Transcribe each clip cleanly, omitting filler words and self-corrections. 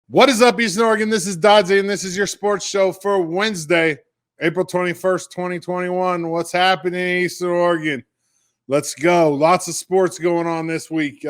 What is up, Eastern Oregon? This is Doddsy, and this is your sports show for Wednesday, April 21st, 2021. What's happening in Eastern Oregon? Let's go. Lots of sports going on this week.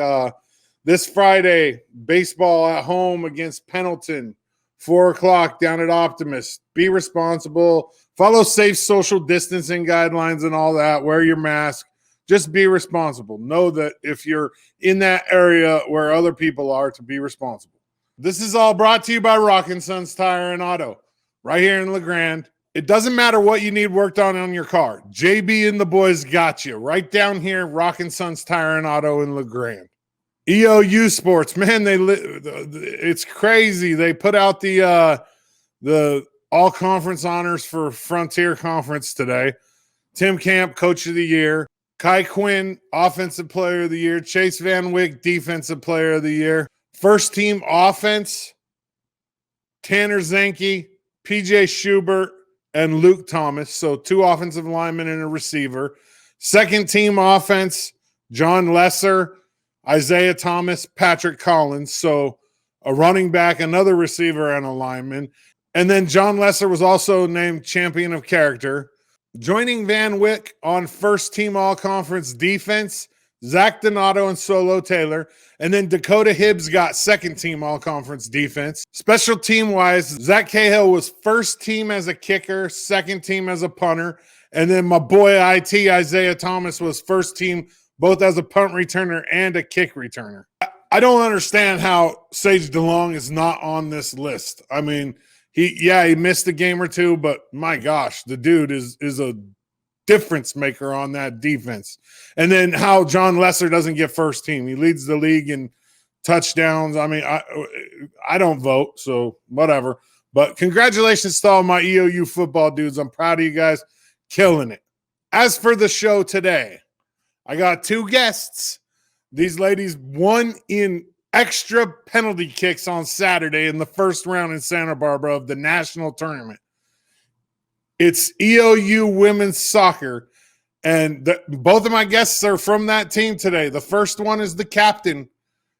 This Friday, baseball at home against Pendleton, 4 o'clock down at Optimist. Be responsible. Follow safe social distancing guidelines and all that. Wear your mask. Just be responsible. Know that if you're in that area where other people are, to be responsible. This is all brought to you by Rockin' Sons Tire and Auto, right here in LeGrand. It doesn't matter what you need worked on your car. JB and the boys got you right down here, Rockin' Sons Tire and Auto in LeGrand. EOU Sports, man, it's crazy. They put out the all-conference honors for Frontier Conference today. Tim Camp, Coach of the Year. Kai Quinn, Offensive Player of the Year. Chase Van Wyck, Defensive Player of the Year. First team offense, Tanner Zenke, PJ Schubert, and Luke Thomas. So 2 offensive linemen and a receiver. Second team offense, John Lesser, Isaiah Thomas, Patrick Collins. So a running back, another receiver, and a lineman. And then John Lesser was also named champion of character. Joining Van Wyck on first team all-conference defense, Zach Donato and Solo Taylor. And then Dakota Hibbs got second team all-conference defense. Special team-wise, Zach Cahill was first team as a kicker, second team as a punter. And then my boy IT, Isaiah Thomas, was first team both as a punt returner and a kick returner. I don't understand how Sage DeLong is not on this list. I mean, he missed a game or two, but my gosh, the dude is a difference maker on that defense. And then how John Lesser doesn't get first team. He leads the league in touchdowns. I mean, I don't vote, so whatever. But congratulations to all my EOU football dudes. I'm proud of you guys. Killing it. As for the show today, I got 2 guests. These ladies won in extra penalty kicks on Saturday in the first round in Santa Barbara of the national tournament. It's EOU women's soccer, and both of my guests are from that team today. The first one is the captain.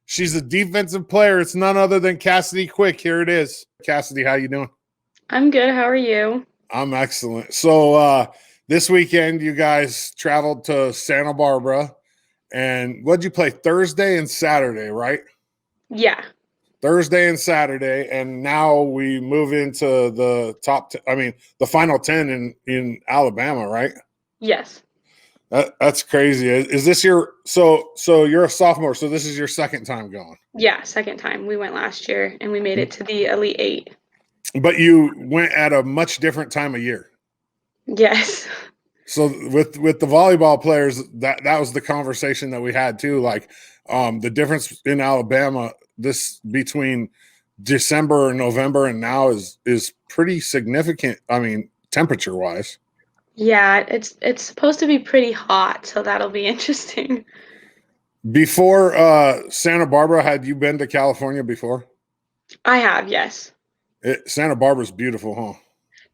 She's a defensive player. It's none other than Cassidy Quick. Here it is. Cassidy, how you doing? I'm good. How are you? I'm excellent. So this weekend, you guys traveled to Santa Barbara, and what'd you play? Thursday and Saturday, right? Yeah. Thursday and Saturday, and now we move into the the final 10 in Alabama, right? Yes. That's crazy. Is this your so you're a sophomore, so this is your second time going? Yeah, second time. We went last year, and we made it to the Elite 8. But you went at a much different time of year. Yes. So with the volleyball players, that was the conversation that we had too. Like the difference in Alabama between December and November and now is pretty significant. I mean, temperature wise. Yeah, it's supposed to be pretty hot, so that'll be interesting. Before Santa Barbara, had you been to California before? I have, yes. Santa Barbara's beautiful, huh?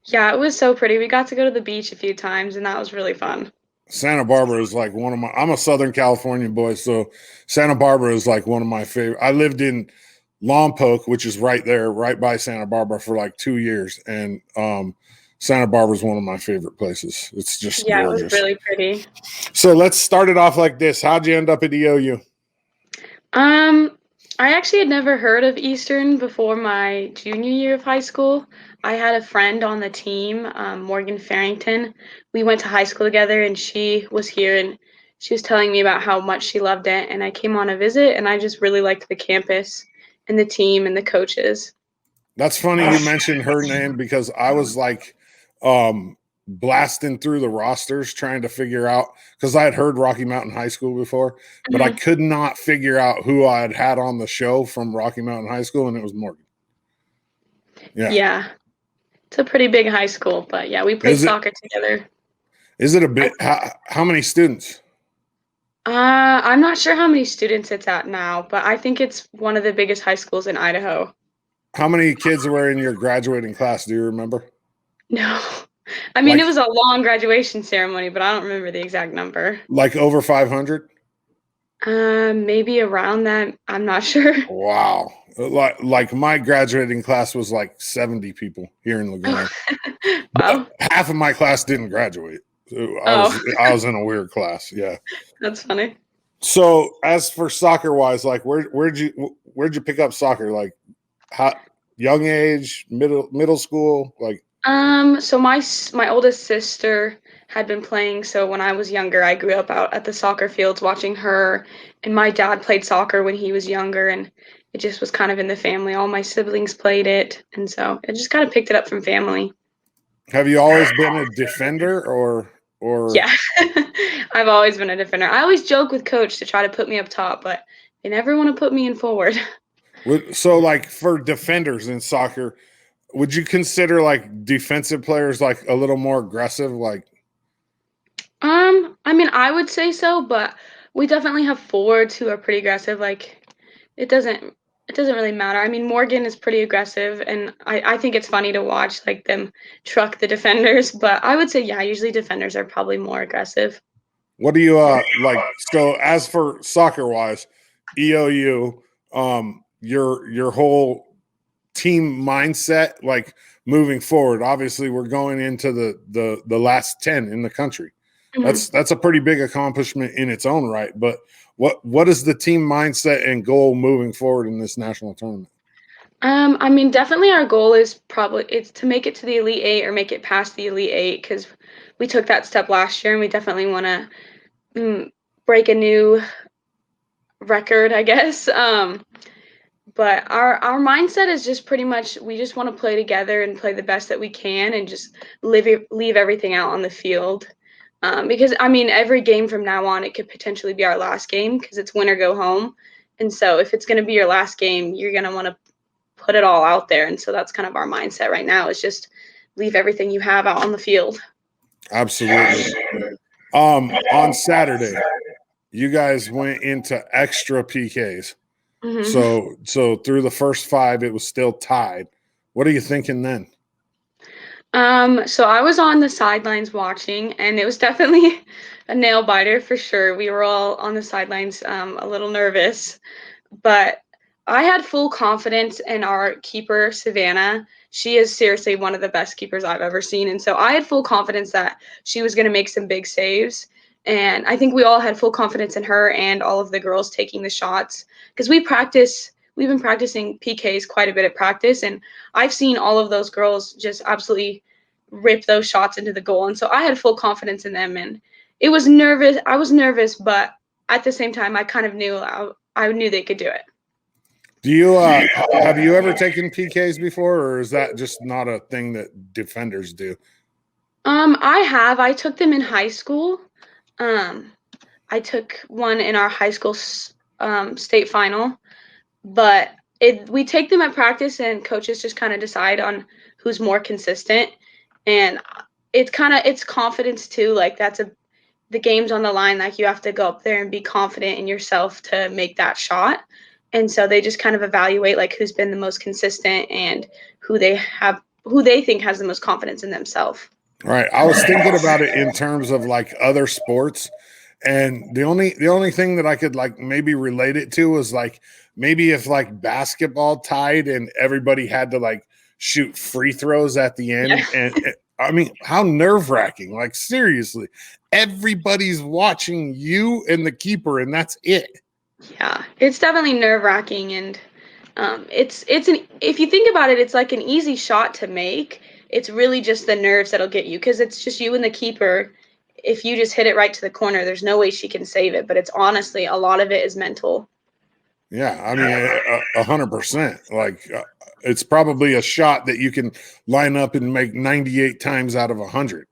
Yeah, it was so pretty. We got to go to the beach a few times, and that was really fun. Santa Barbara is like I'm a Southern California boy, so Santa Barbara is like one of my favorite. I lived in Lompoc, which is right there, right by Santa Barbara for like 2 years. And Santa Barbara is one of my favorite places. It's just gorgeous. It was really pretty. So let's start it off like this. How'd you end up at EOU? I actually had never heard of Eastern before my junior year of high school. I had a friend on the team, Morgan Farrington. We went to high school together, and she was here, and she was telling me about how much she loved it. And I came on a visit, and I just really liked the campus and the team and the coaches. That's funny you mentioned her name, because I was like blasting through the rosters trying to figure out, because I had heard Rocky Mountain High School before, but I could not figure out who I had on the show from Rocky Mountain High School, and it was Morgan. Yeah. It's a pretty big high school, but yeah, we played soccer together. Is it a bit? How many students? I'm not sure how many students it's at now, but I think it's one of the biggest high schools in Idaho. How many kids were in your graduating class? Do you remember? No. I mean, it was a long graduation ceremony, but I don't remember the exact number. Like over 500? Maybe around that. I'm not sure. Wow. Like my graduating class was like 70 people here in LaGrande. But Wow. half of my class didn't graduate. So Oh, I was in a weird class. Yeah. that's funny. So as for soccer wise, like where'd you pick up soccer? Like how young age, middle school? Like So my oldest sister had been playing. So when I was younger, I grew up out at the soccer fields watching her, and my dad played soccer when he was younger, and it just was kind of in the family. All my siblings played it, and so it just kind of picked it up from family. have you always been a defender or Yeah, I've always been a defender. I always joke with coach to try to put me up top, but they never want to put me in forward. so like for defenders in soccer, would you consider like defensive players like a little more aggressive? Like I mean, I would say so, but we definitely have forwards who are pretty aggressive. Like, it doesn't it doesn't really matter. I mean, Morgan is pretty aggressive, and I think it's funny to watch like them truck the defenders. But I would say, yeah, usually defenders are probably more aggressive. what do you like? So as for soccer wise, EOU, your whole team mindset, like moving forward. Obviously, we're going into the last 10 in the country. Mhm. That's a pretty big accomplishment in its own right. But what is the team mindset and goal moving forward in this national tournament? I mean, definitely our goal is probably it's to make it to the Elite Eight or make it past the Elite Eight because we took that step last year, and we definitely want to break a new record, I guess. But our mindset is just pretty much we just want to play together and play the best that we can and just leave everything out on the field. Because I mean, every game from now on, it could potentially be our last game because it's win or go home. And so if it's going to be your last game, you're going to want to put it all out there. And so that's kind of our mindset right now is just leave everything you have out on the field. Absolutely. On Saturday, you guys went into extra PKs. hmm So through the first five, it was still tied. What are you thinking then? So I was on the sidelines watching, and it was definitely a nail biter for sure. We were all on the sidelines, a little nervous, but I had full confidence in our keeper, Savannah. She is seriously one of the best keepers I've ever seen. And so I had full confidence that she was going to make some big saves. And I think we all had full confidence in her and all of the girls taking the shots because we've been practicing PKs quite a bit at practice. And I've seen all of those girls just absolutely rip those shots into the goal. And so I had full confidence in them. And it was nervous. I was nervous, but at the same time, I kind of knew I knew they could do it. Do you have you ever taken PKs before, or is that just not a thing that defenders do? I have. I took them in high school. Um, I took one in our high school state final, but we take them at practice, and coaches just kind of decide on who's more consistent. And it's confidence too. Like the game's on the line. Like you have to go up there and be confident in yourself to make that shot. And so they just kind of evaluate like who's been the most consistent and who they think has the most confidence in themselves. Right. I was thinking about it in terms of like other sports. And the only thing that I could like maybe relate it to was like maybe if like basketball tied and everybody had to like shoot free throws at the end. Yeah. And I mean, how nerve-wracking. Like seriously, everybody's watching you and the keeper, and that's it. Yeah, it's definitely nerve-wracking, and it's an if you think about it, it's like an easy shot to make. It's really just the nerves that'll get you because it's just you and the keeper. If you just hit it right to the corner, there's no way she can save it. But it's honestly a lot of it is mental. Yeah, I mean, 100%. Like, it's probably a shot that you can line up and make 98 times out of 100.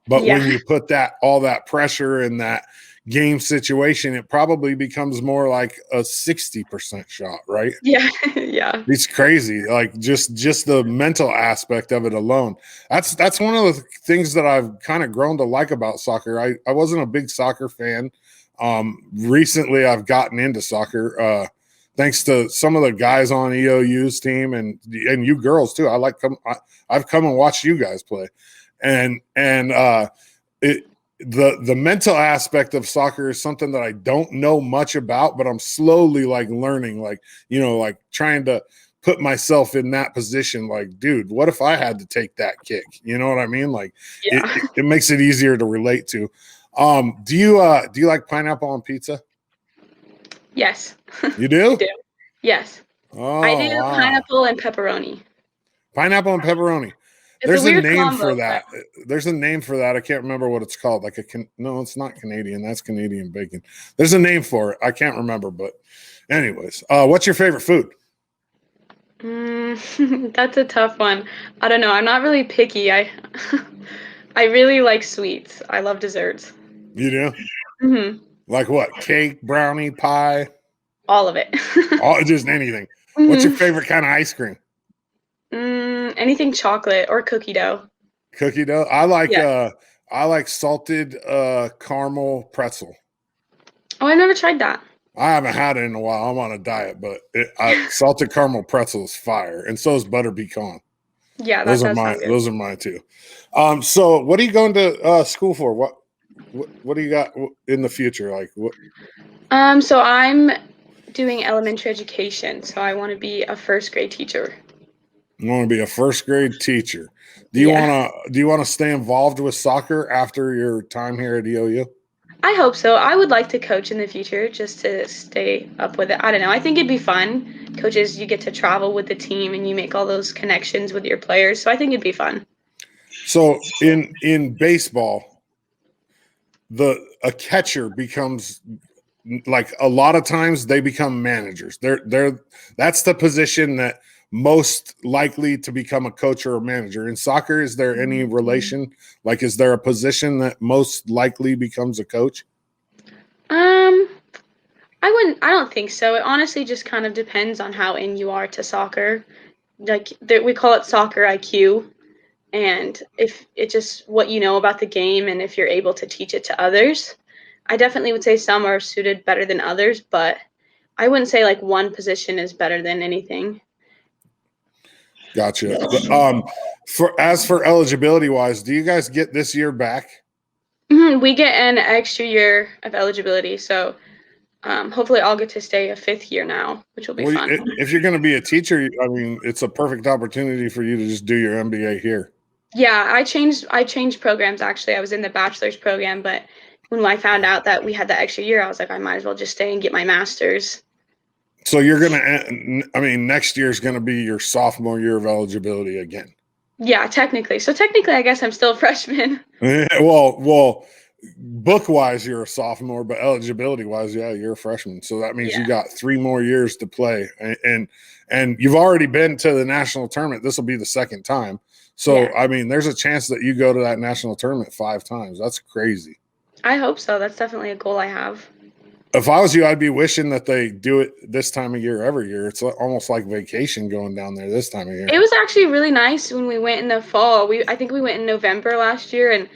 But Yeah, when you put that all that pressure in that game situation, it probably becomes more like a 60% shot, right? yeah, yeah. It's crazy. Like just the mental aspect of it alone. That's one of the things that I've kind of grown to like about soccer. I wasn't a big soccer fan. Recently I've gotten into soccer. Thanks to some of the guys on EOU's team and you girls too. I've come and watched you guys play, and it the mental aspect of soccer is something that I don't know much about, but I'm slowly like learning, like, you know, like trying to put myself in that position. Like, dude, what if I had to take that kick? You know what I mean? Like it makes it easier to relate to. Do you like pineapple on pizza? Yes. You do? I do. Yes. I Oh, do wow. pineapple and pepperoni. Pineapple and pepperoni. It's a There's a weird name combo, for but that. There's a name for that. I can't remember what it's called. Like no, it's not Canadian. That's Canadian bacon. There's a name for it. I can't remember, but anyways, what's your favorite food? that's a tough one. I don't know. I'm not really picky. I really like sweets. I love desserts. You do? hmm Like what? Cake, brownie, pie, All of it. all just anything. What's your hmm favorite kind of ice cream? Anything chocolate or cookie dough. Cookie dough. Yeah. I like salted caramel pretzel. Oh, I never tried that. I haven't had it in a while. I'm on a diet, but salted caramel pretzel is fire, and so is butter pecan. Yeah, that does sound good. Those are mine too. So what are you going to school for? What do you got in the future? Like what? So I'm doing elementary education, so I want to be a first grade teacher. You want to be a first grade teacher. Do you Yeah. want to stay involved with soccer after your time here at EOU? I hope so. I would like to coach in the future just to stay up with it. I don't know. I think it'd be fun. Coaches, you get to travel with the team and you make all those connections with your players. So I think it'd be fun. So in baseball, a catcher becomes, like, a lot of times they become managers. That's the position that most likely to become a coach or a manager. In soccer, is there any relation? Like, is there a position that most likely becomes a coach? Um, I don't think so. It honestly just kind of depends on how in you are to soccer. Like we call it soccer IQ. And if it's just what you know about the game and if you're able to teach it to others. I definitely would say some are suited better than others, but I wouldn't say like one position is better than anything. Gotcha. For eligibility wise, do you guys get this year back? We get an extra year of eligibility, so hopefully I'll get to stay a fifth year now, which will be Well, fun. if you're going to be a teacher, I mean, it's a perfect opportunity for you to just do your MBA here. Yeah, I changed programs actually. I was in the bachelor's program, but when I found out that we had that extra year, I was like, I might as well just stay and get my master's. So you're going to, I mean, next year is going to be your sophomore year of eligibility again. Yeah, technically. So technically, I guess I'm still a freshman. Well, book wise, you're a sophomore, but eligibility wise, yeah, you're a freshman. So that means Yeah. you got 3 more years to play, and you've already been to the national tournament. This will be the second time. So Yeah. I mean, there's a chance that you go to that national tournament 5 times. That's crazy. I hope so. That's definitely a goal I have. If I was you, I'd be wishing that they do it this time of year every year. It's almost like vacation going down there this time of year. It was actually really nice when we went in the fall. I think we went in November last year, and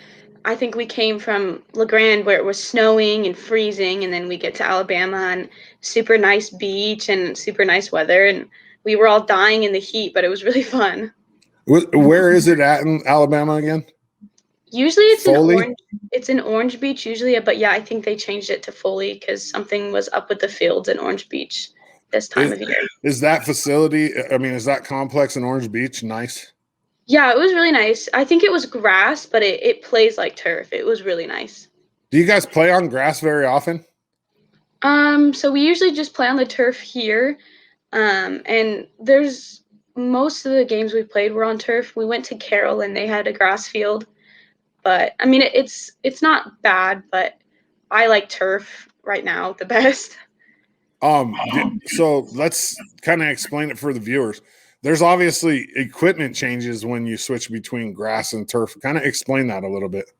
I think we came from Grande where it was snowing and freezing, and then we get to Alabama and super nice beach and super nice weather, and we were all dying in the heat, but it was really fun. Where is it at in Alabama again? Usually it's in Foley? Orange. It's in Orange Beach usually, but yeah, I think they changed it to Foley because something was up with the fields in Orange Beach this time of year. Is that facility, I mean, is that complex in Orange Beach nice? Yeah, it was really nice. I think it was grass, but it plays like turf. It was really nice. Do you guys play on grass very often? So we usually just play on the turf here. And there's most of the games we played were on turf. We went to Carroll and they had a grass field. But I mean it's not bad, but I like turf right now the best. So let's kind of explain it for the viewers. There's obviously equipment changes when you switch between grass and turf. Kind of explain that a little bit.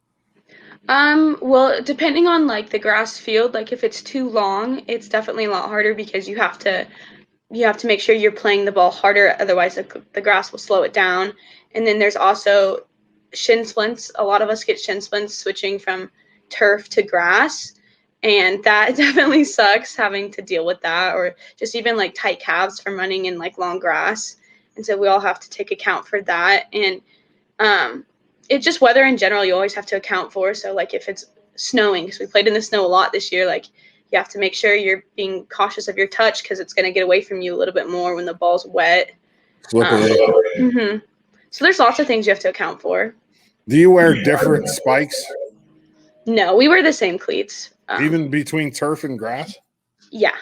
Well, depending on like the grass field, like if it's too long, it's definitely a lot harder because you have to make sure you're playing the ball harder, otherwise the grass will slow it down. And then there's also shin splints. A lot of us get shin splints switching from turf to grass, and that definitely sucks having to deal with that, or just even like tight calves from running in like long grass. And so we all have to take account for that. And it's just weather in general you always have to account for. So like if it's snowing, because we played in the snow a lot this year. Like, you have to make sure you're being cautious of your touch because it's going to get away from you a little bit more when the ball's wet. Slippery. So there's lots of things you have to account for. Do you wear different spikes? No, we wear the same cleats. Even between turf and grass? Yeah.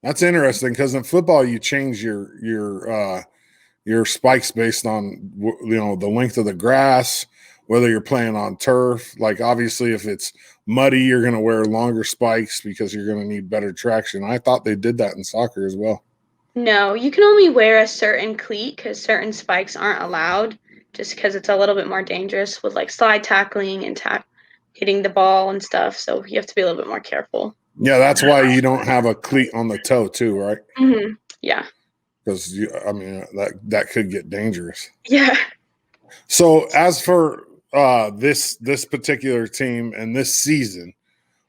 That's interesting because in football you change your spikes based on the length of the grass, whether you're playing on turf. Like obviously if it's muddy, you're going to wear longer spikes because you're going to need better traction. I thought they did that in soccer as well. No, you can only wear a certain cleat because certain spikes aren't allowed, just because it's a little bit more dangerous with like slide tackling and hitting the ball and stuff. So you have to be a little bit more careful. Yeah, that's why you don't have a cleat on the toe too, right? Yeah. Because that could get dangerous. Yeah. So as for this particular team and this season,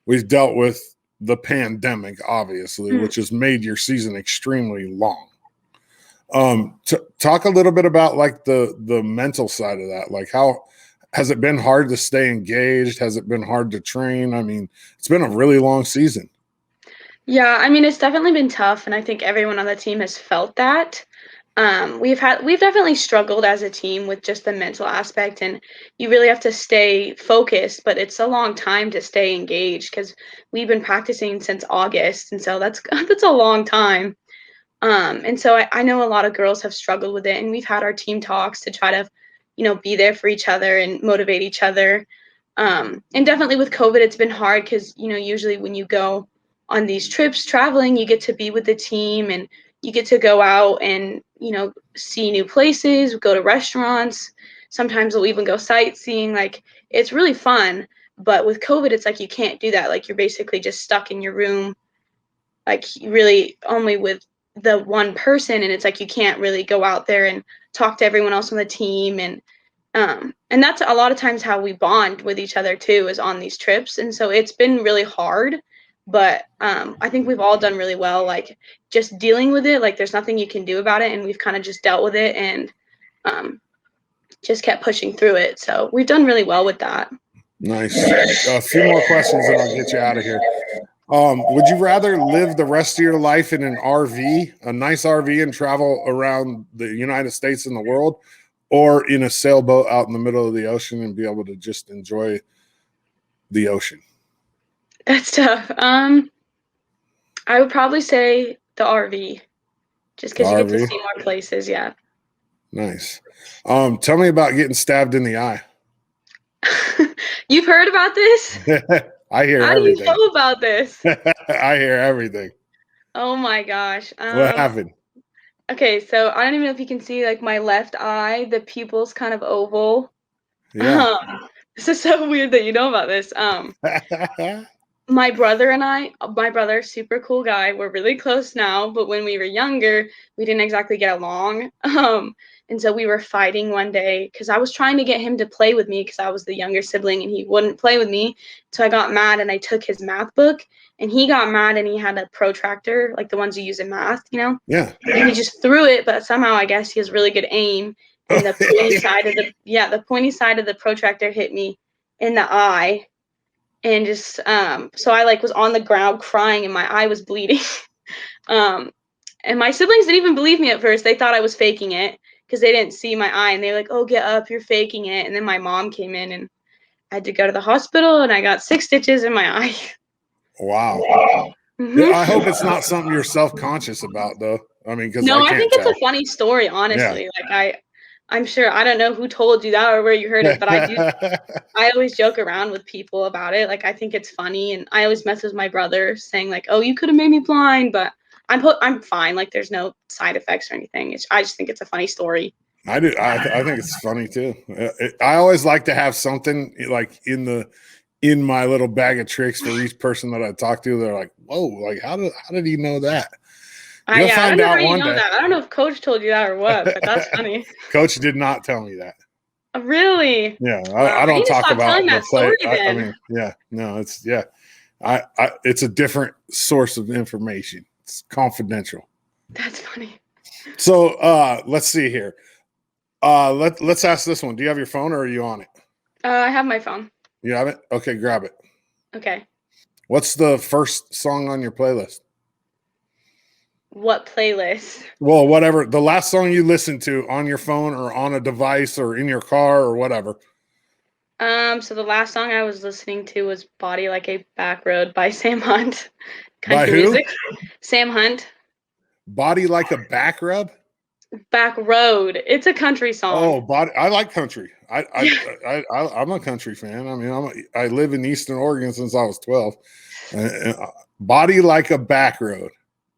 we've dealt with the pandemic, obviously, which has made your season extremely long. Talk a little bit about like the mental side of that. Like, how has it been hard to stay engaged? Has it been hard to train? I mean, it's been a really long season. Yeah, I mean, it's definitely been tough, and I think everyone on the team has felt that. We've definitely struggled as a team with just the mental aspect, and you really have to stay focused, but it's a long time to stay engaged because we've been practicing since August, and so that's a long time. And so I know a lot of girls have struggled with it, and we've had our team talks to try to, be there for each other and motivate each other. And definitely with COVID, it's been hard because, usually when you go on these trips traveling, you get to be with the team and you get to go out and, see new places, go to restaurants. Sometimes we'll even go sightseeing. Like, it's really fun. But with COVID, it's like you can't do that. Like, you're basically just stuck in your room, like really only with the one person. And it's like you can't really go out there and talk to everyone else on the team. And that's a lot of times how we bond with each other too, is on these trips. And so it's been really hard, but I think we've all done really well, like just dealing with it. Like, there's nothing you can do about it, and we've kind of just dealt with it and just kept pushing through it. So we've done really well with that. Nice. A few more questions and I'll get you out of here. Would you rather live the rest of your life in an RV, a nice RV, and travel around the United States and the world, or in a sailboat out in the middle of the ocean and be able to just enjoy the ocean? That's tough. I would probably say the RV, just because you get to see more places. Yeah. Nice. Tell me about getting stabbed in the eye. You've heard about this? I hear How everything. How do you know about this? I hear everything. Oh my gosh. What happened? Okay, so I don't even know if you can see like my left eye, the pupil's kind of oval. Yeah. This is so weird that you know about this. My brother, super cool guy. We're really close now, but when we were younger, we didn't exactly get along. And so we were fighting one day because I was trying to get him to play with me because I was the younger sibling and he wouldn't play with me. So I got mad and I took his math book, and he got mad and he had a protractor, like the ones you use in math, Yeah. And he just threw it, but somehow I guess he has really good aim. And the pointy side of the protractor hit me in the eye. And just so I like was on the ground crying and my eye was bleeding. And my siblings didn't even believe me at first. They thought I was faking it because they didn't see my eye, and they were like, "Oh, get up, you're faking it." And then my mom came in and I had to go to the hospital, and I got 6 stitches in my eye. Wow. I hope it's not something you're self-conscious about, though. I mean, because I think it's a funny story, honestly. Yeah. Like I'm sure, I don't know who told you that or where you heard it, but I always joke around with people about it. Like, I think it's funny, and I always mess with my brother saying like, "Oh, you could have made me blind," but I'm fine. Like, there's no side effects or anything. I just think it's a funny story. I do. I think it's funny too. I always like to have something like in my little bag of tricks for each person that I talk to. They're like, "Whoa! Like, how did he know that?" You'll find out one day. That. I don't know if Coach told you that or what, but that's funny. Coach did not tell me that. Really? Yeah, I don't talk about the play. I mean, yeah, no, it's it's a different source of information. It's confidential. That's funny. So let's see here. Let's ask this one. Do you have your phone or are you on it? I have my phone. You have it? Okay, grab it. Okay. What's the first song on your playlist? What playlist? Well, whatever. The last song you listened to on your phone or on a device or in your car or whatever. So the last song I was listening to was Body Like a Back Road by Sam Hunt. By Country who? music. Sam Hunt. Body Like a Back Rub? Back Road. It's a country Oh, song. body. I like country. I'm a country fan. I mean, I live in Eastern Oregon since I was 12. Body Like a Back Road.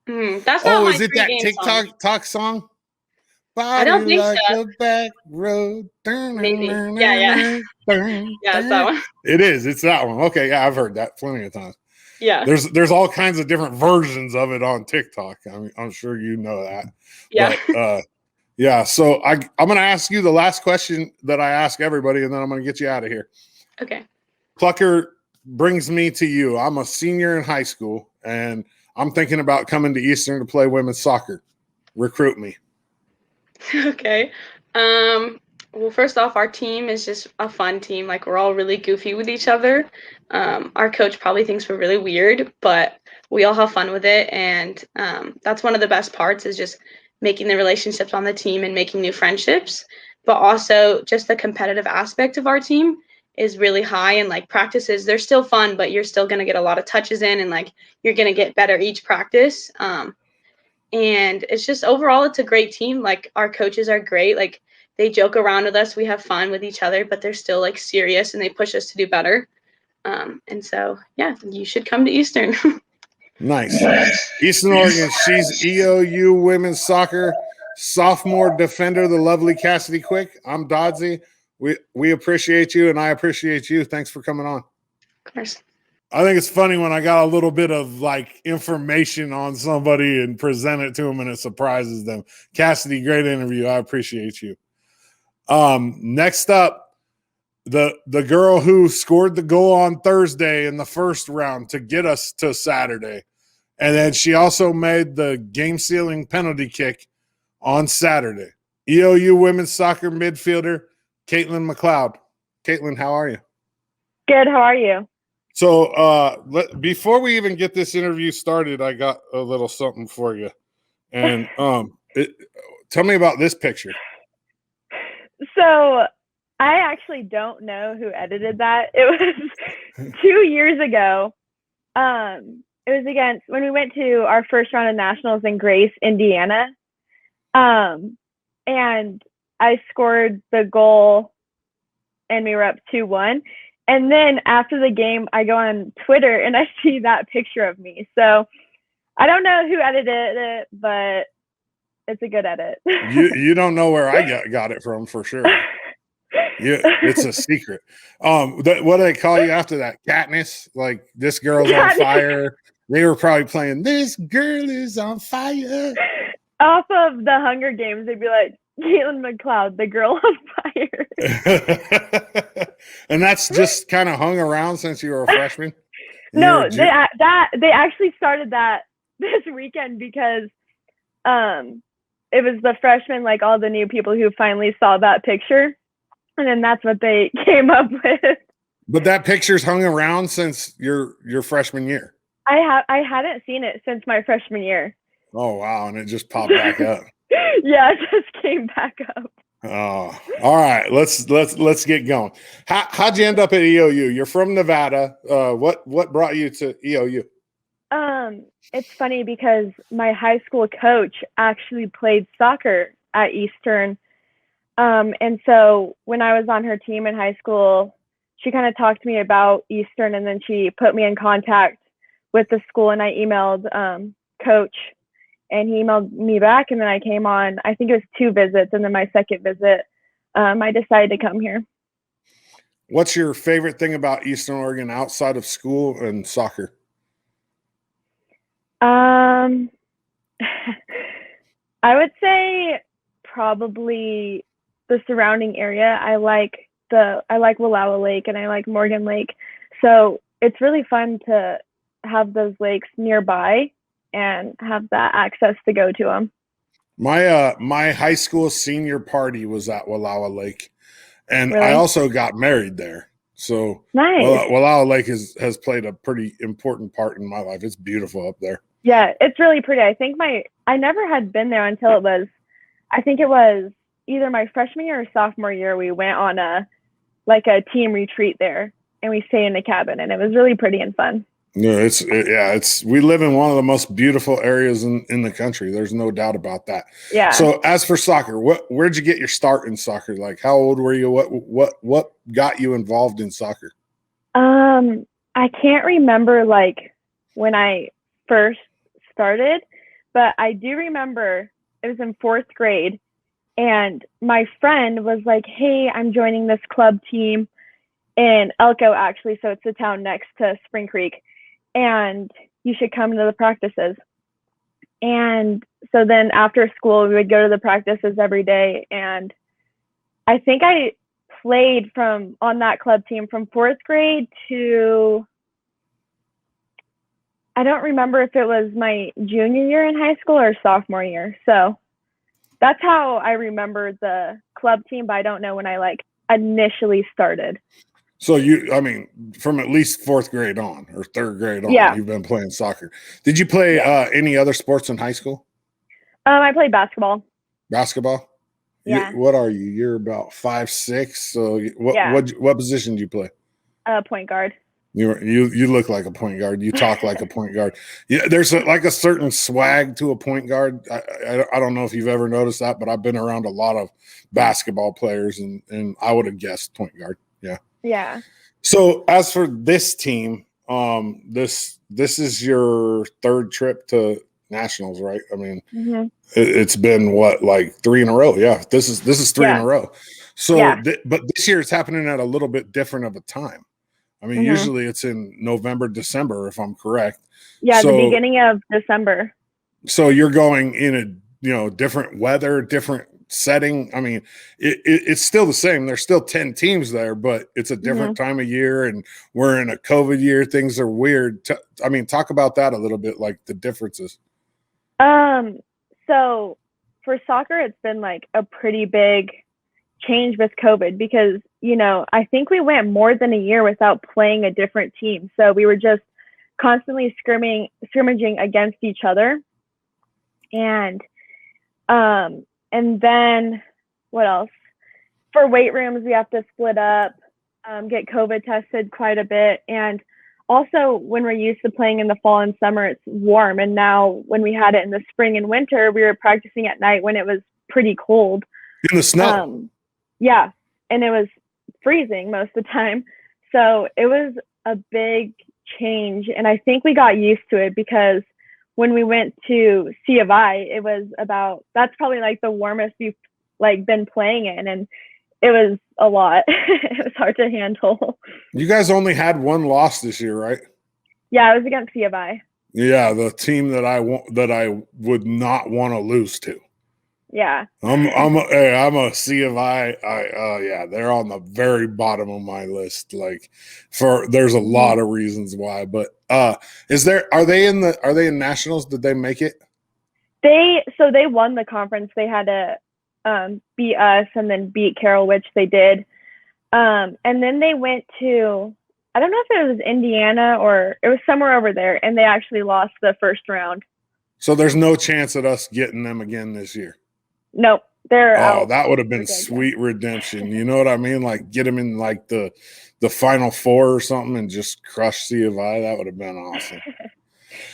That's not Oh, my is it that pregame song. TikTok song? I Body don't think like so. a back road. Maybe. Yeah. Yeah, it's that one. It is. It's that one. Okay, yeah, I've heard that plenty of times. Yeah. There's all kinds of different versions of it on TikTok. I mean, I'm sure you know that. Yeah. But yeah, so I'm going to ask you the last question that I ask everybody, and then I'm going to get you out of here. Okay. Plucker brings me to you. I'm a senior in high school, and I'm thinking about coming to Eastern to play women's soccer. Recruit me. Okay. Well, first off, our team is just a fun team. Like, we're all really goofy with each other. Our coach probably thinks we're really weird, but we all have fun with it. And that's one of the best parts, is just making the relationships on the team and making new friendships. But also just the competitive aspect of our team is really high. And like, practices, they're still fun, but you're still going to get a lot of touches in, and like, you're going to get better each practice. And it's just, overall, it's a great team. Like, our coaches are great. Like, they joke around with us, we have fun with each other, but they're still like serious, and they push us to do better. And so, yeah, you should come to Eastern. Nice. Eastern Oregon, she's EOU women's soccer sophomore defender, the lovely Cassidy Quick. I'm Doddsy. We appreciate you, and I appreciate you. Thanks for coming on. Of course. I think it's funny when I got a little bit of like information on somebody and present it to them, and it surprises them. Cassidy, great interview. I appreciate you. Next up, the girl who scored the goal on Thursday in the first round to get us to Saturday. And then she also made the game-sealing penalty kick on Saturday. EOU women's soccer midfielder, Kaitlyn McLeod. Kaitlyn, how are you? Good. How are you? So before we even get this interview started, I got a little something for you. And tell me about this picture. So I actually don't know who edited that. It was 2 years ago. It was against when we went to our first round of nationals in Grace, Indiana. And I scored the goal and we were up 2-1. And then after the game, I go on Twitter and I see that picture of me. So I don't know who edited it, but it's a good edit. You don't know where I got it from for sure. Yeah, it's a secret. What do they call you after that? Katniss? Like, this girl's on fire. They were probably playing "This Girl Is on Fire" off of the Hunger Games. They'd be like, Kaitlyn McLeod, the girl on fire. And that's just kind of hung around since you were a freshman. No, they actually started that this weekend because it was the freshmen, like all the new people who finally saw that picture, and then that's what they came up with. But that picture's hung around since your freshman year. I hadn't seen it since my freshman year. Oh wow, and it just popped back up. Yeah, it just came back up. Oh, all right. Let's get going. How'd you end up at EOU? You're from Nevada. What brought you to EOU? It's funny because my high school coach actually played soccer at Eastern. And so when I was on her team in high school, she kind of talked to me about Eastern, and then she put me in contact with the school, and I emailed coach, and he emailed me back, and then I came on. I think it was 2 visits, and then my second visit, I decided to come here. What's your favorite thing about Eastern Oregon outside of school and soccer? I would say probably the surrounding area. I like Wallowa Lake and I like Morgan Lake. So it's really fun to have those lakes nearby and have that access to go to them. My high school senior party was at Wallowa Lake, and Really? I also got married there. So Nice. Wallowa Lake has played a pretty important part in my life. It's beautiful up there. Yeah, it's really pretty. I think I never had been there until I think it was either my freshman year or sophomore year. We went on a team retreat there, and we stayed in a cabin, and it was really pretty and fun. No, we live in one of the most beautiful areas in the country. There's no doubt about that. Yeah. So as for soccer, where'd you get your start in soccer? Like, how old were you? What got you involved in soccer? I can't remember like when I first started, but I do remember it was in 4th grade, and my friend was like, "Hey, I'm joining this club team in Elko, actually, so it's the town next to Spring Creek, and you should come to the practices." And so then after school, we would go to the practices every day, and I think I played on that club team from 4th grade to, I don't remember if it was my junior year in high school or sophomore year. So that's how I remember the club team, but I don't know when I initially started. So from at least 4th grade on or 3rd grade on, you've been playing soccer. Did you play any other sports in high school? I played basketball. Basketball? Yeah. What are you? You're about 5'6". So what position do you play? Point guard. You look like a point guard. You talk like a point guard. Yeah, there's a certain swag to a point guard. I don't know if you've ever noticed that, but I've been around a lot of basketball players, and I would have guessed point guard. Yeah. Yeah. So as for this team, this is your 3rd trip to nationals, right? I mean, it's been like 3 in a row. Yeah, this is 3 in a row. So, but this year it's happening at a little bit different of a time. I mean, usually it's in November, December, if I'm correct. Yeah, the beginning of December. So you're going in a different weather, different setting. I mean, it's still the same. There's still 10 teams there, but it's a different time of year, and we're in a COVID year. Things are weird. Talk about that a little bit, like the differences. So for soccer, it's been like a pretty big change with COVID because, I think we went more than a year without playing a different team. So we were just constantly scrimmaging against each other. And then what else? For weight rooms, we have to split up, get COVID tested quite a bit. And also, when we're used to playing in the fall and summer, it's warm. And now when we had it in the spring and winter, we were practicing at night when it was pretty cold. In the snow. Yeah. And it was freezing most of the time. So it was a big change. And I think we got used to it because when we went to C of I, it was that's probably like the warmest we've been playing in. And it was a lot. It was hard to handle. You guys only had 1 loss this year, right? Yeah, it was against C of I. Yeah, the team that I would not want to lose to. Yeah. I'm a C of I. They're on the very bottom of my list. There's a lot of reasons why, but are they in nationals? Did they make it? They won the conference. They had to beat us and then beat Carroll, which they did. And then they went to, I don't know if it was Indiana or it was somewhere over there, and they actually lost the first round. So there's no chance at us getting them again this year. Nope, they're out. Oh, that would have been sweet redemption. You know what I mean? Like get them in the Final Four or something and just crush C of I. That would have been awesome.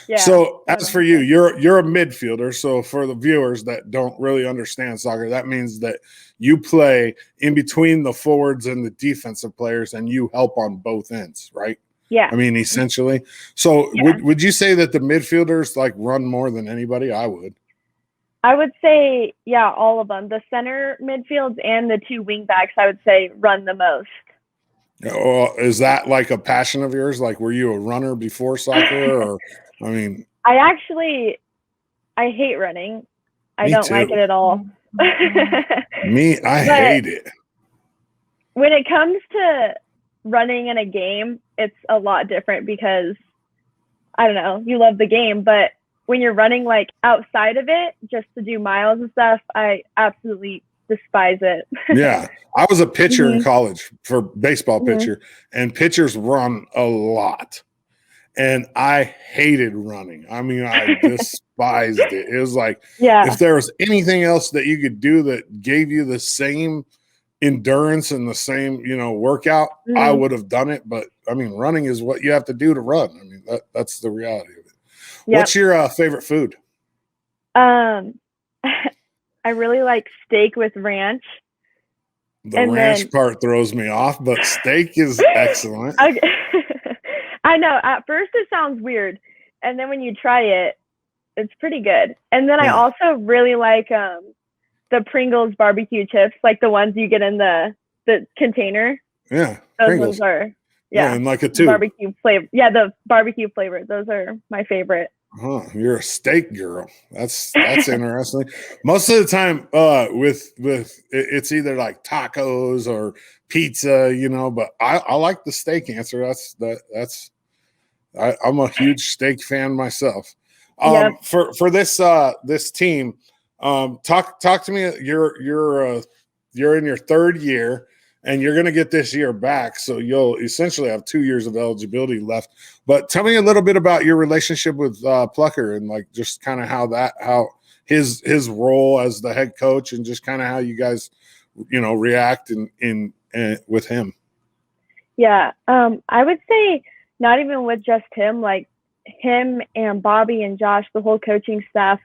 Yeah. So as for you, you're a midfielder. So for the viewers that don't really understand soccer, that means that you play in between the forwards and the defensive players, and you help on both ends, right? Yeah. I mean, essentially. So would you say that the midfielders run more than anybody? I would. I would say, yeah, all of them. The center midfields and the 2 wing backs, I would say, run the most. Is that like a passion of yours? Like, were you a runner before soccer? Or, I hate running. I don't like it at all. I hate it. When it comes to running in a game, it's a lot different because, I don't know, you love the game, but when you're running outside of it just to do miles and stuff, I absolutely despise it. Yeah. I was a pitcher in Mhm. college for baseball Mhm. pitcher, and pitchers run a lot. And I hated running. I mean, I despised it. It was like Yeah. if there was anything else that you could do that gave you the same endurance and the same, workout, I Mhm. would have done it. But I mean, running is what you have to do to run. I mean, that's the reality of it. Yep. What's your favorite food? I really like steak with ranch. The And ranch then part throws me off, but steak is excellent. I know at first it sounds weird, and then when you try it, it's pretty good. And then I also really like the Pringles barbecue chips, like the ones you get in the container. Yeah, Those Pringles. ones are and like a tube. barbecue flavor. Yeah, the barbecue flavor. Those are my favorite. You're a steak girl. That's interesting. Most of the time, with it's either like tacos or pizza, but I like the steak answer. I'm a huge steak fan myself. Yep. For this team, talk to me. You're in your third year, and you're going to get this year back, so you'll essentially have 2 years of eligibility left. But tell me a little bit about your relationship with Plucker, and like just kind of how his role as the head coach, and just kind of how you guys, react in with him. Yeah, I would say not even with just him, like him and Bobby and Josh, the whole coaching staff.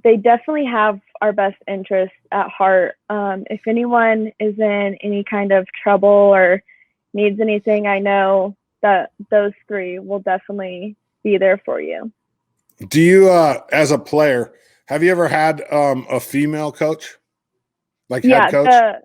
They definitely have our best interests at heart. If anyone is in any kind of trouble or needs anything, I know that those three will definitely be there for you. Do you, as a player, have you ever had a female coach, like head coach?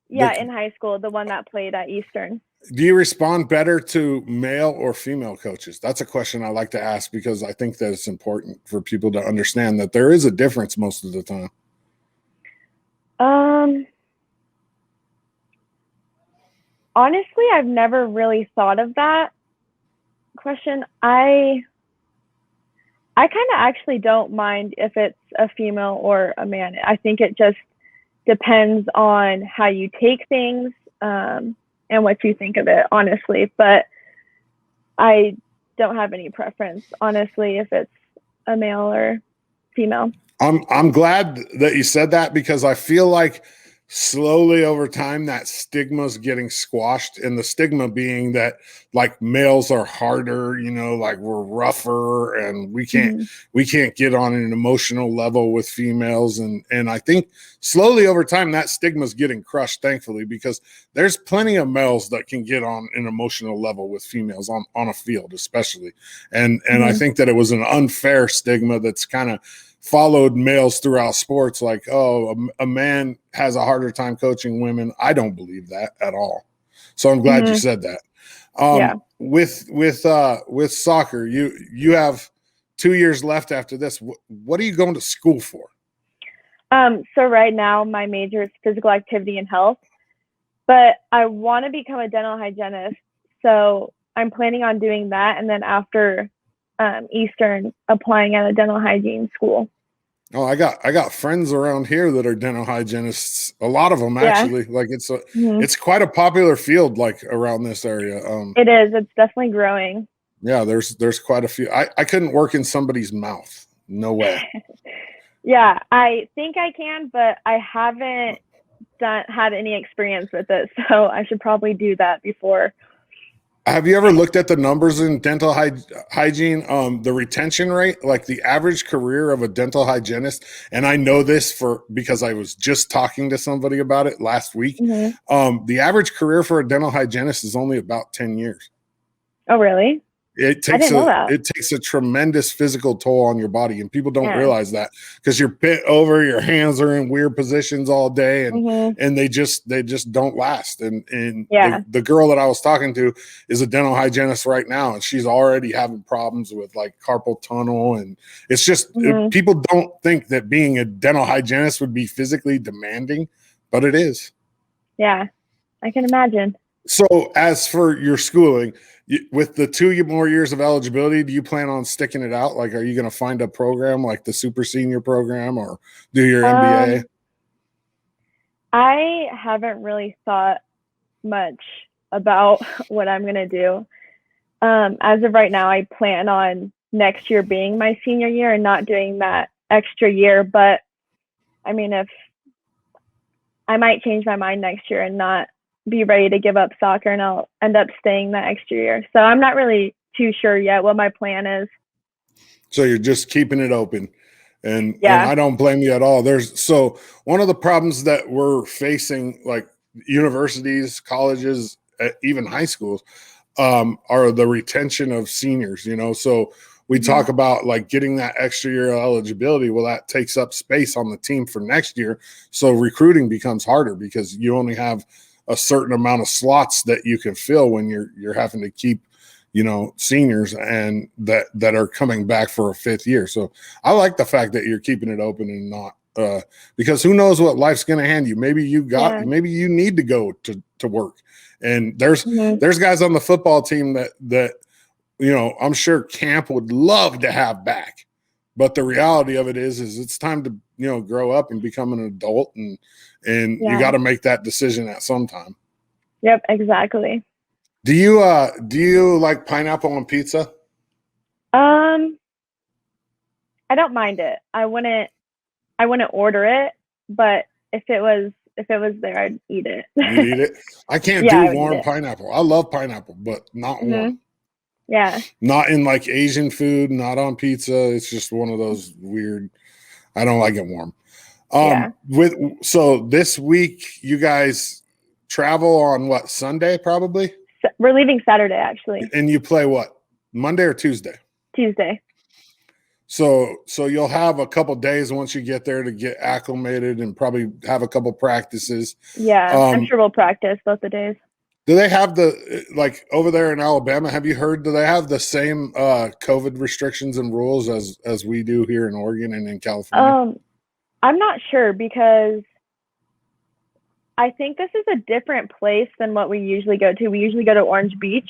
In high school, the one that played at Eastern. Do you respond better to male or female coaches? That's a question I like to ask, because I think that it's important for people to understand that there is a difference most of the time. Honestly, I've never really thought of that question. I kind of actually don't mind if it's a female or a man. I think it just depends on how you take things, and what you think of it, honestly. But I don't have any preference, honestly, if it's a male or female. I'm glad that you said that, because I feel like slowly over time that stigma's getting squashed, and the stigma being that like males are harder, like we're rougher, and we can't get on an emotional level with females, and I think slowly over time that stigma's getting crushed, thankfully, because there's plenty of males that can get on an emotional level with females on a field, especially, and I think that it was an unfair stigma that's kind of followed males throughout sports, like, oh, a man has a harder time coaching women. I don't believe that at all. So I'm glad you said that. With soccer, you have 2 years left after this. What are you going to school for? So right now my major is physical activity and health, but I want to become a dental hygienist. So I'm planning on doing that, and then after Eastern, applying at a dental hygiene school. Oh, I got friends around here that are dental hygienists. A lot of them, actually. Like it's quite a popular field, like around this area. It is. It's definitely growing. Yeah, there's quite a few. I couldn't work in somebody's mouth. No way. Yeah, I think I can, but I haven't had any experience with it, so I should probably do that before. Have you ever looked at the numbers in dental hygiene, the retention rate, like the average career of a dental hygienist? And I know this because I was just talking to somebody about it last week. The average career for a dental hygienist is only about 10 years. Oh, really? It takes a tremendous physical toll on your body, and people don't realize that, because you're bent over, your hands are in weird positions all day, and they just don't last. And the girl that I was talking to is a dental hygienist right now, and she's already having problems with like carpal tunnel, and it's just people don't think that being a dental hygienist would be physically demanding, but it is. Yeah, I can imagine. So as for your schooling, with the 2 more years of eligibility, do you plan on sticking it out? Like, are you going to find a program like the super senior program, or do your MBA? I haven't really thought much about what I'm going to do. As of right now, I plan on next year being my senior year and not doing that extra year. But I mean, if I might change my mind next year and not be ready to give up soccer, and I'll end up staying that extra year. So I'm not really too sure yet what my plan is. So you're just keeping it open. And Yeah. I don't blame you at all. So one of the problems that we're facing, like universities, colleges, even high schools, are the retention of seniors, you know. So we talk about like getting that extra year of eligibility. Well, that takes up space on the team for next year. So recruiting becomes harder because you only have a certain amount of slots that you can fill when you're having to keep, you know, seniors and that are coming back for a fifth year. So I like the fact that you're keeping it open and not because who knows what life's going to hand you. Maybe maybe you need to go to work. And there's guys on the football team that you know, I'm sure camp would love to have back. But the reality of it is it's time to, you know, grow up and become an adult, and you got to make that decision at some time. Yep, exactly. Do you like pineapple on pizza? I don't mind it. I wouldn't order it, but if it was there, I'd eat it. You'd eat it? I can't do warm pineapple. I love pineapple, but not warm. Yeah. Not in like Asian food, not on pizza. It's just one of those weird. I don't like it warm. So this week you guys travel on what, Sunday probably? We're leaving Saturday actually. And you play what, Monday or Tuesday? Tuesday. So you'll have a couple days once you get there to get acclimated and probably have a couple practices. Yeah, I'm sure we'll practice both the days. Do they have like over there in Alabama, have you heard, do they have the same COVID restrictions and rules as we do here in Oregon and in California? I'm not sure because I think this is a different place than what we usually go to. We usually go to Orange Beach.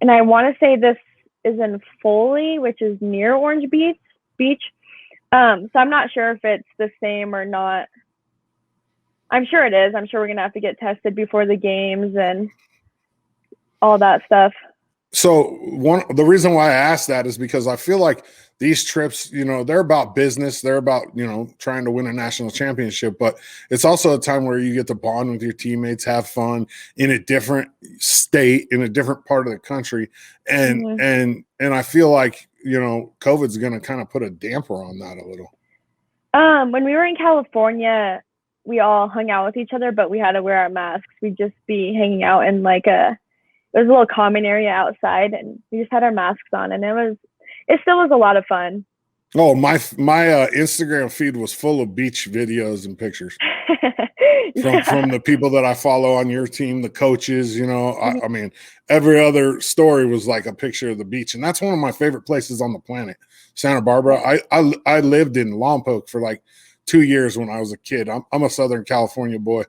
And I want to say this is in Foley, which is near Orange Beach. So I'm not sure if it's the same or not. I'm sure it is. I'm sure we're going to have to get tested before the games and all that stuff. So the reason why I asked that is because I feel like these trips, you know, they're about business. They're about, you know, trying to win a national championship, but it's also a time where you get to bond with your teammates, have fun in a different state, in a different part of the country. And I feel like, you know, COVID's going to kind of put a damper on that a little. When we were in California, we all hung out with each other, but we had to wear our masks. We'd just be hanging out in like there was a little common area outside, and we just had our masks on, and it still was a lot of fun. Oh, my Instagram feed was full of beach videos and pictures from the people that I follow on your team, the coaches, you know, I mean, every other story was like a picture of the beach. And that's one of my favorite places on the planet, Santa Barbara. I lived in Lompoc for like 2 years when I was a kid. I'm a Southern California boy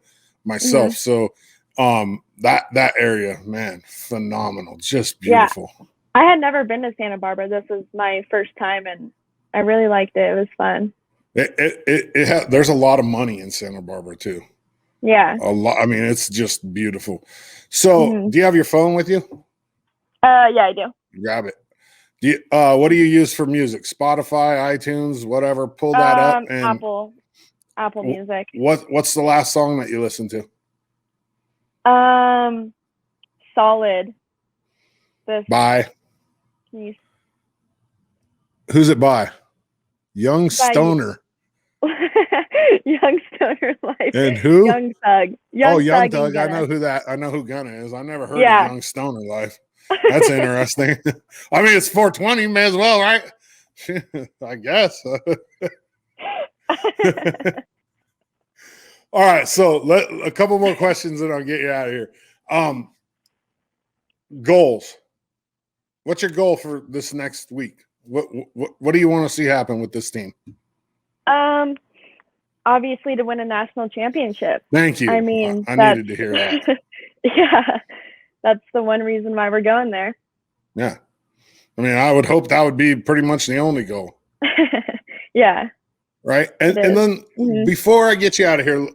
myself. So that area, man, phenomenal, just beautiful. Yeah. I had never been to Santa Barbara. This was my first time, and I really liked it. It was fun. There's a lot of money in Santa Barbara too. Yeah. A lot. I mean, it's just beautiful. So do you have your phone with you? Yeah, I do. Grab it. What do you use for music? Spotify, iTunes, whatever. Pull that up. And Apple Music. What's the last song that you listened to? Solid. By? Who's it by? Young Stoner. Young Stoner Life. And who? Young Thug. Young Thug. I know who Gunna is. I never heard of Young Stoner Life. That's interesting. I mean, it's 420, may as well, right? I guess. All right, so a couple more questions and I'll get you out of here. Goals. What's your goal for this next week? What do you want to see happen with this team? Obviously to win a national championship. Thank you. I mean, I needed to hear that. Yeah, that's the one reason why we're going there. Yeah. I mean, I would hope that would be pretty much the only goal. Yeah. right? And then before I get you out of here,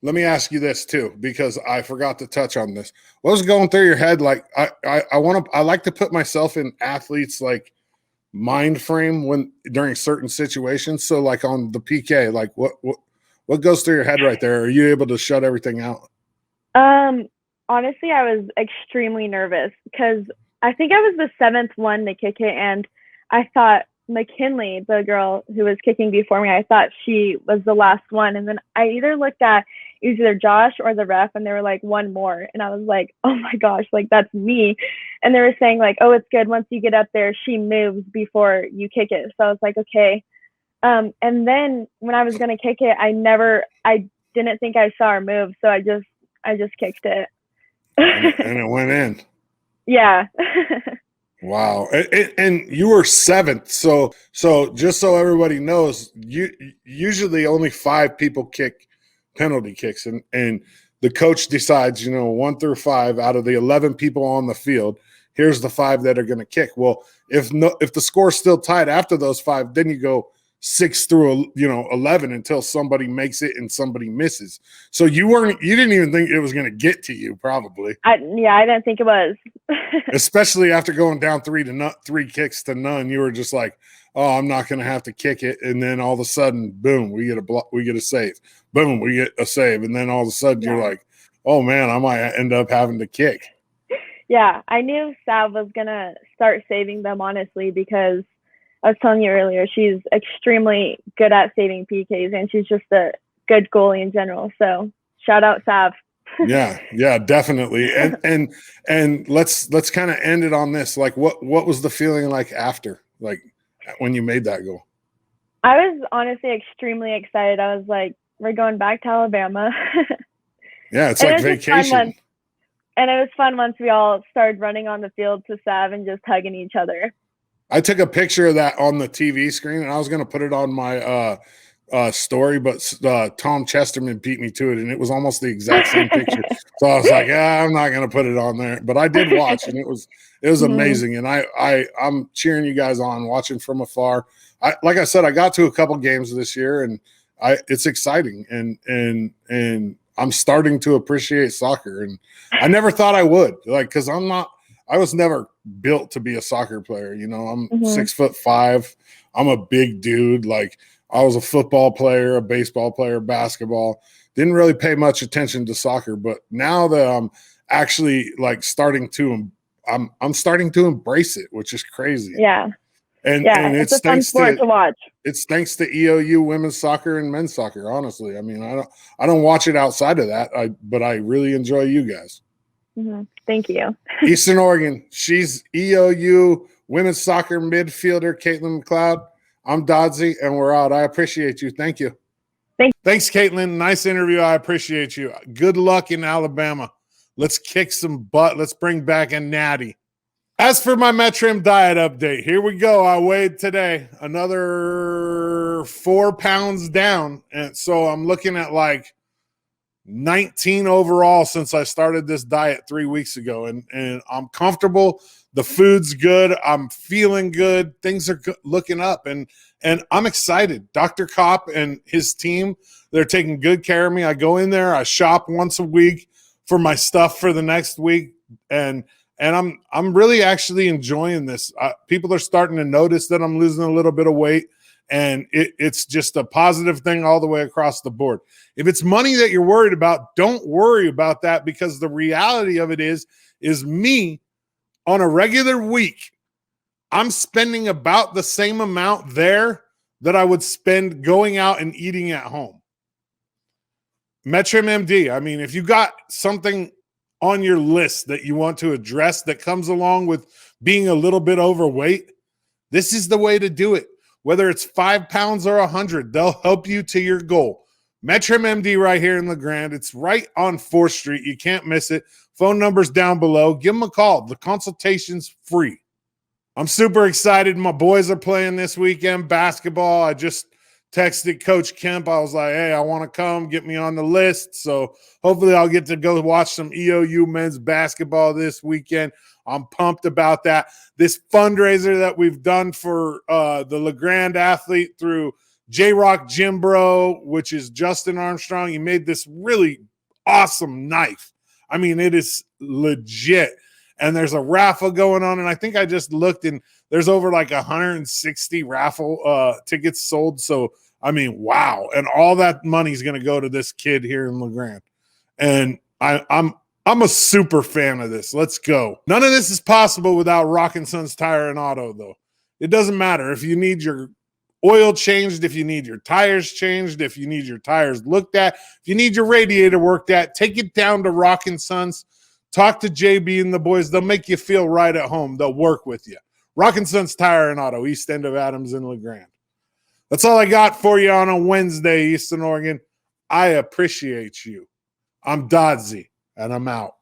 let me ask you this too, because I forgot to touch on this. What was going through your head? Like I like to put myself in athletes like mind frame when during certain situations. So like on the PK, like what goes through your head right there? Are you able to shut everything out? Honestly, I was extremely nervous because I think I was the 7th one to kick it, and I thought McKinley, the girl who was kicking before me, I thought she was the last one. And then I either looked at either Josh or the ref, and they were like, one more. And I was like, oh my gosh, like that's me. And they were saying like, oh, it's good. Once you get up there, she moves before you kick it. So I was like, okay. And then when I was going to kick it, I didn't think I saw her move. So I just kicked it. and it went in. Yeah. Wow. And you were 7th. So just so everybody knows, usually only 5 people kick penalty kicks. And the coach decides, 1 through 5 out of the 11 people on the field, here's the 5 that are going to kick. Well, if the score's still tied after those 5, then you go 6 through 11 until somebody makes it and somebody misses. So you didn't even think it was going to get to you, probably. I didn't think it was. Especially after going down 3 kicks to none, you were just like, oh, I'm not going to have to kick it. And then all of a sudden, boom, we get a save. Boom, we get a save. And then all of a sudden you're like, oh man, I might end up having to kick. Yeah, I knew Sav was going to start saving them, honestly, because I was telling you earlier, she's extremely good at saving PKs, and she's just a good goalie in general. So shout out Sav. Yeah, definitely. And let's kind of end it on this. Like, what was the feeling like after, like when you made that goal? I was honestly extremely excited. I was like, we're going back to Alabama. Yeah, it's like vacation. And it was fun once we all started running on the field to Sav and just hugging each other. I took a picture of that on the TV screen, and I was going to put it on my story, but Tom Chesterman beat me to it, and it was almost the exact same picture. So I was like, I'm not going to put it on there. But I did watch, and it was amazing. And I'm cheering you guys on, watching from afar. Like I said, I got to a couple games this year, and it's exciting, and I'm starting to appreciate soccer. And I never thought I would, like, because I was never built to be a soccer player. I'm 6'5". I'm a big dude. Like, I was a football player, a baseball player, basketball. Didn't really pay much attention to soccer, but now that I'm actually like starting to embrace it, which is crazy. Yeah. And it's a fun sport to watch. It's thanks to EOU women's soccer and men's soccer. Honestly, I mean, I don't watch it outside of that. But I really enjoy you guys. Mm-hmm. Thank you. Eastern Oregon. She's EOU women's soccer midfielder, Kaitlyn McLeod. I'm Doddsy, and we're out. I appreciate you. Thank you. Thanks, Kaitlyn. Nice interview. I appreciate you. Good luck in Alabama. Let's kick some butt. Let's bring back a natty. As for my MetTrim diet update, here we go. I weighed today another 4 pounds down. And so I'm looking at like 19 overall since I started this diet 3 weeks ago. And I'm comfortable. The food's good. I'm feeling good. Things are looking up. And I'm excited. Dr. Kopp and his team, they're taking good care of me. I go in there. I shop once a week for my stuff for the next week. And I'm really actually enjoying this. People are starting to notice that I'm losing a little bit of weight, and it's just a positive thing all the way across the board. If it's money that you're worried about, don't worry about that, because the reality of it is me on a regular week, I'm spending about the same amount there that I would spend going out and eating at home. MetTrim MD, I mean, if you got something on your list that you want to address that comes along with being a little bit overweight, this is the way to do it. Whether it's 5 pounds or 100, they'll help you to your goal. MetTrim MD right here in Grande. It's right on 4th Street. You can't miss it. Phone number's down below. Give them a call. The consultation's free. I'm super excited. My boys are playing this weekend basketball. I just texted Coach Kemp. I was like, hey, I want to come. Get me on the list. So hopefully I'll get to go watch some EOU men's basketball this weekend. I'm pumped about that. This fundraiser that we've done for the Grande athlete through J-Rock Gym Bro, which is Justin Armstrong. He made this really awesome knife. I mean, it is legit. And there's a raffle going on. And I think I just looked and there's over like 160 raffle tickets sold. So, I mean, wow. And all that money is going to go to this kid here in LeGrand. And I'm a super fan of this. Let's go. None of this is possible without Rockin' Sons Tire and Auto, though. It doesn't matter if you need your oil changed, if you need your tires changed, if you need your tires looked at, if you need your radiator worked at, take it down to Rockin' Sons. Talk to JB and the boys. They'll make you feel right at home. They'll work with you. Rockin' Sons Tire and Auto, east end of Adams and LeGrand. That's all I got for you on a Wednesday, Eastern Oregon. I appreciate you. I'm Doddsy, and I'm out.